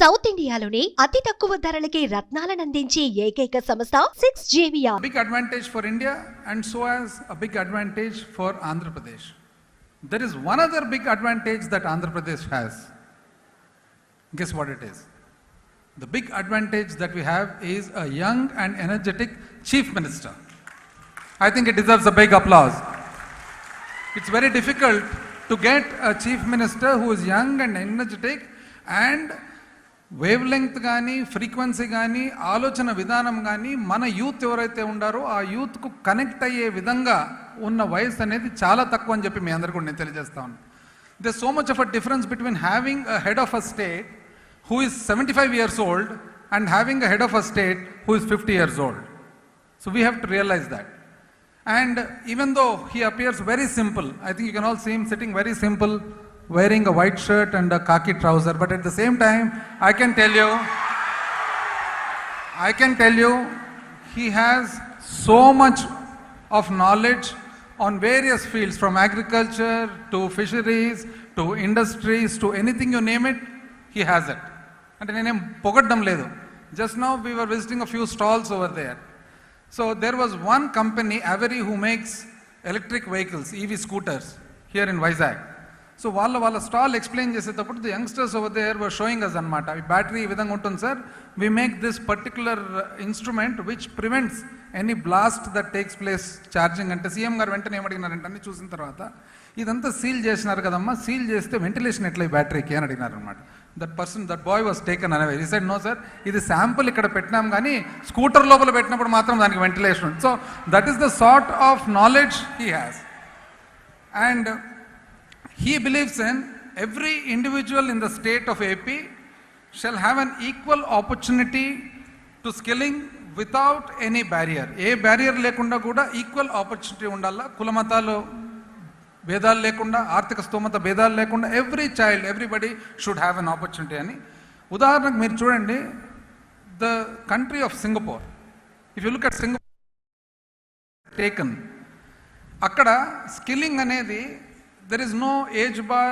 South ఇండియాలోని అతి తక్కువ ధరలకి రత్నాలను అందించే ఏకైక సంస్థ 6JVR. Big advantage for India and so as a big advantage for Andhra Pradesh. There is one other big advantage that Andhra Pradesh has. Guess what it is? The big advantage that we have is a young and energetic Chief Minister. I think it deserves a big applause. It's very difficult to get a Chief Minister who is young and energetic and wave length కానీ frequency కానీ ఆలోచన విధానం కానీ మన youth ఎవరైతే ఉండారో ఆ యూత్కు connect అయ్యే విధంగా ఉన్న వయసు అనేది చాలా తక్కువ అని చెప్పి మీ అందరికీ కూడా నేను తెలియజేస్తా ఉన్నాను. They so much of a difference between having a head of a state who is 75 years old and having a head of a state who is 50 years old. So we have to realize that. And even though he appears very simple, I think you can all see him sitting very simple, wearing a white shirt and a khaki trouser, but at the same time, I can tell you, he has so much of knowledge on various fields, from agriculture to fisheries to industries to anything you name it, he has it. And నేనేం పొగడ్డం లేదు. Just now we were visiting a few stalls over there. So there was one company, Avery, who makes electric vehicles, EV scooters, here in Vizag. So వాళ్ళ stall explain చేసేటప్పుడు the youngsters over there were showing us అనమాట. ఈ battery ఈ విధంగా ఉంటుంది sir, we make this particular instrument which prevents any blast that takes place charging. అంటే CM గారు వెంటనే ఏమడిగినారంటే అన్ని చూసిన తర్వాత, ఇదంతా సీల్ చేసినారు కదమ్మా, సీల్ చేస్తే వెంటిలేషన్ ఎట్లా ఈ బ్యాటరీకి అని అడిగినారు అనమాట. That boy was taken anyway. ఈ సైడ్ నో సార్, ఇది శాంపుల్ ఇక్కడ పెట్టినాం కానీ స్కూటర్ లోపల పెట్టినప్పుడు మాత్రం దానికి వెంటిలేషన్ ఉంది. So that is the sort of knowledge he has. And he believes in every individual in the state of AP shall have an equal opportunity to skilling without any barrier. A barrier లేకుండా కూడా equal opportunity ఉండాలా. కులమతాలు భేదాలు లేకుండా, ఆర్థిక స్తోమత భేదాలు లేకుండా everybody should have an opportunity అని. ఉదాహరణకు మీరు చూడండి, the country of Singapore, if you look at Singapore taken, అక్కడ స్కిల్లింగ్ అనేది there is no age bar,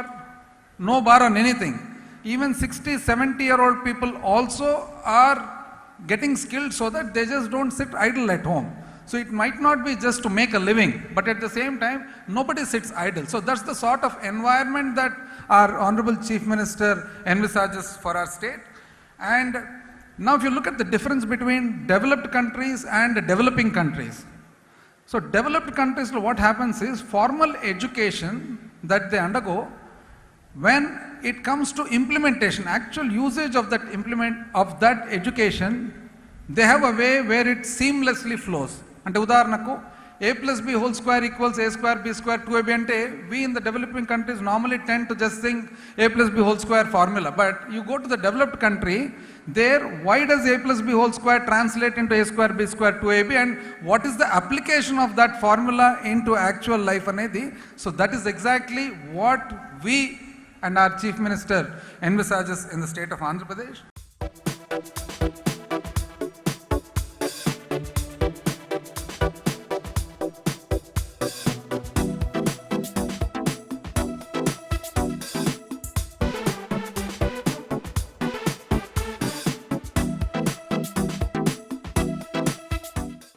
no bar on anything. Even 60-70-year-old people also are getting skilled so that they just don't sit idle at home. So it might not be just to make a living, but at the same time nobody sits idle. So that's the sort of environment that our honorable Chief Minister envisages for our state. And now if you look at the difference between developed countries and developing countries, so developed countries, what happens is formal education that they undergo, when it comes to implementation, actual usage of that education, they have a way where it seamlessly flows. Ante udaharanaku a plus b whole square equals a square b square 2ab ante we in the developing countries normally tend to just think a plus b whole square formula. But you go to the developed country, there why does a plus b whole square translate into a square b square 2ab, and what is the application of that formula into actual life anedi. So that is exactly what we and our Chief Minister envisages in the state of Andhra Pradesh.